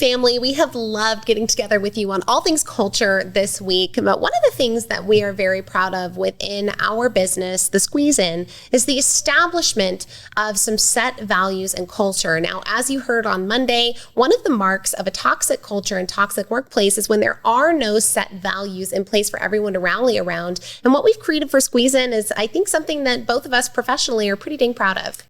family. We have loved getting together with you on all things culture this week. But one of the things that we are very proud of within our business, the Squeeze In, is the establishment of some set values and culture. Now, as you heard on Monday, one of the marks of a toxic culture and toxic workplace is when there are no set values in place for everyone to rally around. And what we've created for Squeeze In is, I think, something that both of us professionally are pretty dang proud of.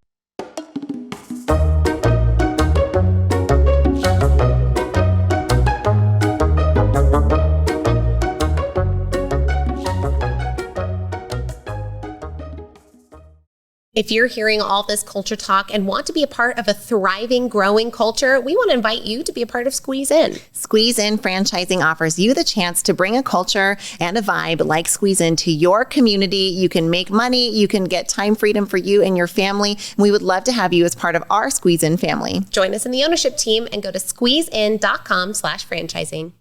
If you're hearing all this culture talk and want to be a part of a thriving, growing culture, we want to invite you to be a part of Squeeze In. Squeeze In Franchising offers you the chance to bring a culture and a vibe like Squeeze In to your community. You can make money, you can get time freedom for you and your family. We would love to have you as part of our Squeeze In family. Join us in the ownership team and go to squeezein.com/franchising.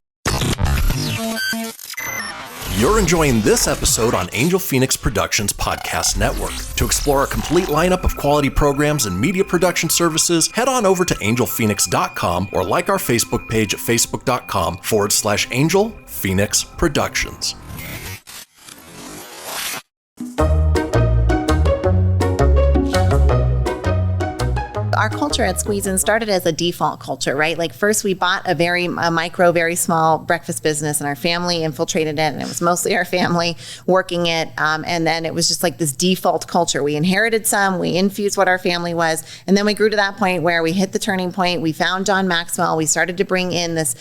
You're enjoying this episode on Angel Phoenix Productions Podcast Network. To explore a complete lineup of quality programs and media production services, head on over to angelphoenix.com or like our Facebook page at facebook.com/Angel Phoenix Productions. Our culture at Squeeze In started as a default culture, right? Like first we bought a very small breakfast business and our family infiltrated it, and it was mostly our family working it. And then it was just like this default culture. We inherited some, we infused what our family was, and then we grew to that point where we hit the turning point. We found John Maxwell. We started to bring in this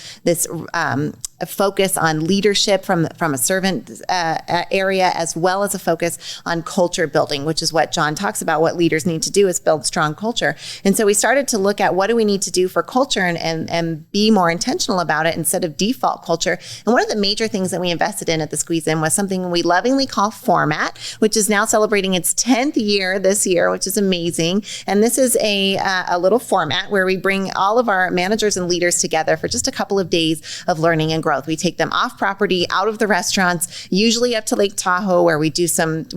a focus on leadership from a servant area, as well as a focus on culture building, which is what John talks about. What leaders need to do is build strong culture. And so we started to look at what do we need to do for culture and be more intentional about it instead of default culture. And one of the major things that we invested in at the Squeeze In was something we lovingly call Format, which is now celebrating its 10th year this year, which is amazing. And this is a little format where we bring all of our managers and leaders together for just a couple of days of learning and growth. We take them off property, out of the restaurants, usually up to Lake Tahoe, where we do some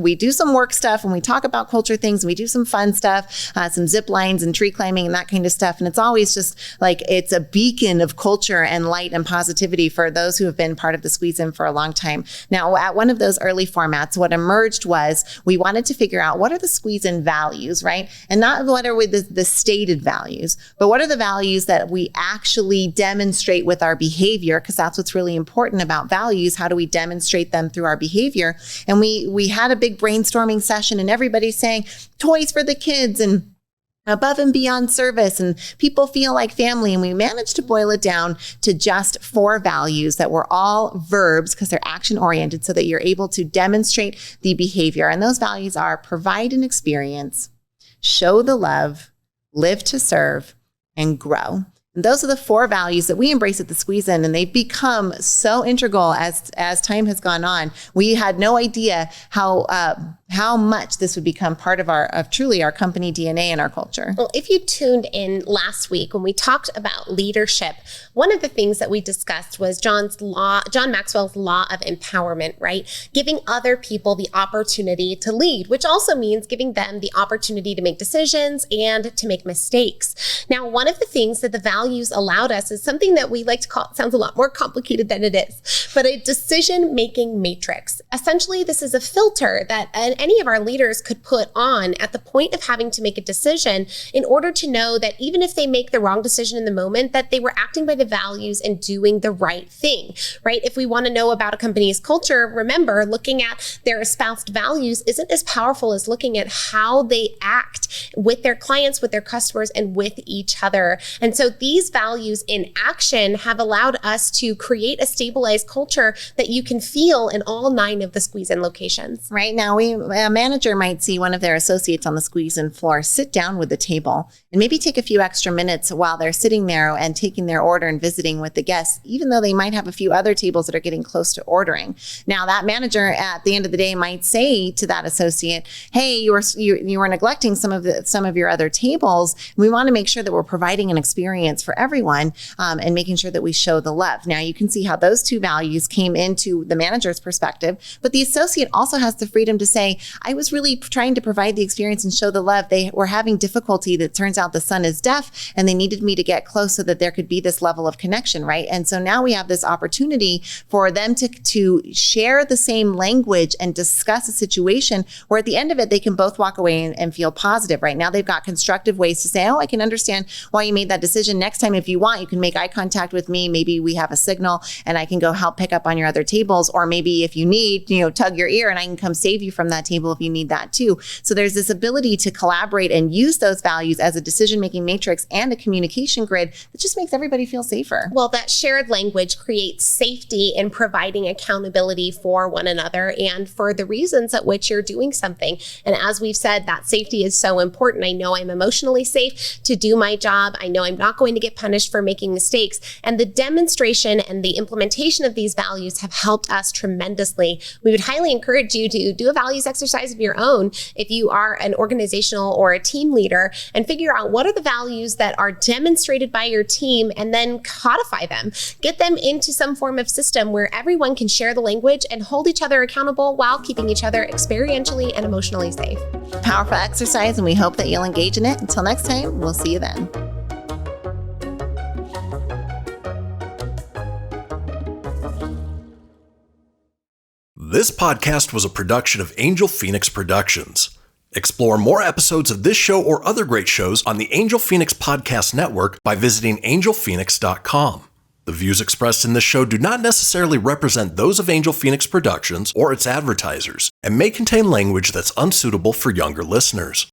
work stuff and we talk about culture things. And we do some fun stuff, some zip lines and tree climbing and that kind of stuff. And it's always just like it's a beacon of culture and light and positivity for those who have been part of the Squeeze In for a long time. Now, at one of those early formats, what emerged was we wanted to figure out what are the Squeeze In values, right? And not what are the stated values, but what are the values that we actually demonstrate with our behavior, because that's what's really important about values. How do we demonstrate them through our behavior? And we had a big brainstorming session and everybody's saying toys for the kids and above and beyond service, and people feel like family. And we managed to boil it down to just 4 values that were all verbs because they're action oriented so that you're able to demonstrate the behavior. And those values are provide an experience, show the love, live to serve, and grow. And those are the 4 values that we embrace at the Squeeze In, and they've become so integral as time has gone on. We had no idea how much this would become part of truly our company DNA and our culture. Well, if you tuned in last week when we talked about leadership, one of the things that we discussed was John Maxwell's law of empowerment, right? Giving other people the opportunity to lead, which also means giving them the opportunity to make decisions and to make mistakes. Now, one of the things that the values allowed us is something that we like to call, it sounds a lot more complicated than it is, but a decision-making matrix. Essentially, this is a filter that any of our leaders could put on at the point of having to make a decision in order to know that even if they make the wrong decision in the moment, that they were acting by the values and doing the right thing, right? If we want to know about a company's culture, remember, looking at their espoused values isn't as powerful as looking at how they act with their clients, with their customers, and with each other. And so these values in action have allowed us to create a stabilized culture that you can feel in all 9 of the Squeeze In locations. Right now, a manager might see one of their associates on the Squeeze In floor sit down with the table and maybe take a few extra minutes while they're sitting there and taking their order and visiting with the guests, even though they might have a few other tables that are getting close to ordering. Now, that manager at the end of the day might say to that associate, hey, you were neglecting some of your other tables. We want to make sure that we're providing an experience for everyone and making sure that we show the love. Now, you can see how those 2 values came into the manager's perspective, but the associate also has the freedom to say, say, I was really trying to provide the experience and show the love. They were having difficulty that turns out the son is deaf, and they needed me to get close so that there could be this level of connection, right? And so now we have this opportunity for them to share the same language and discuss a situation where at the end of it, they can both walk away and feel positive, right? Now they've got constructive ways to say, oh, I can understand why you made that decision. Next time, if you want, you can make eye contact with me. Maybe we have a signal and I can go help pick up on your other tables. Or maybe if you need, tug your ear and I can come save you from that table if you need that too. So there's this ability to collaborate and use those values as a decision-making matrix and a communication grid that just makes everybody feel safer. Well, that shared language creates safety in providing accountability for one another and for the reasons at which you're doing something. And as we've said, that safety is so important. I know I'm emotionally safe to do my job. I know I'm not going to get punished for making mistakes. And the demonstration and the implementation of these values have helped us tremendously. We would highly encourage you to do a values exercise of your own if you are an organizational or a team leader, and figure out what are the values that are demonstrated by your team and then codify them. Get them into some form of system where everyone can share the language and hold each other accountable while keeping each other experientially and emotionally safe. Powerful exercise, and we hope that you'll engage in it. Until next time, we'll see you then. This podcast was a production of Angel Phoenix Productions. Explore more episodes of this show or other great shows on the Angel Phoenix Podcast Network by visiting angelphoenix.com. The views expressed in this show do not necessarily represent those of Angel Phoenix Productions or its advertisers, and may contain language that's unsuitable for younger listeners.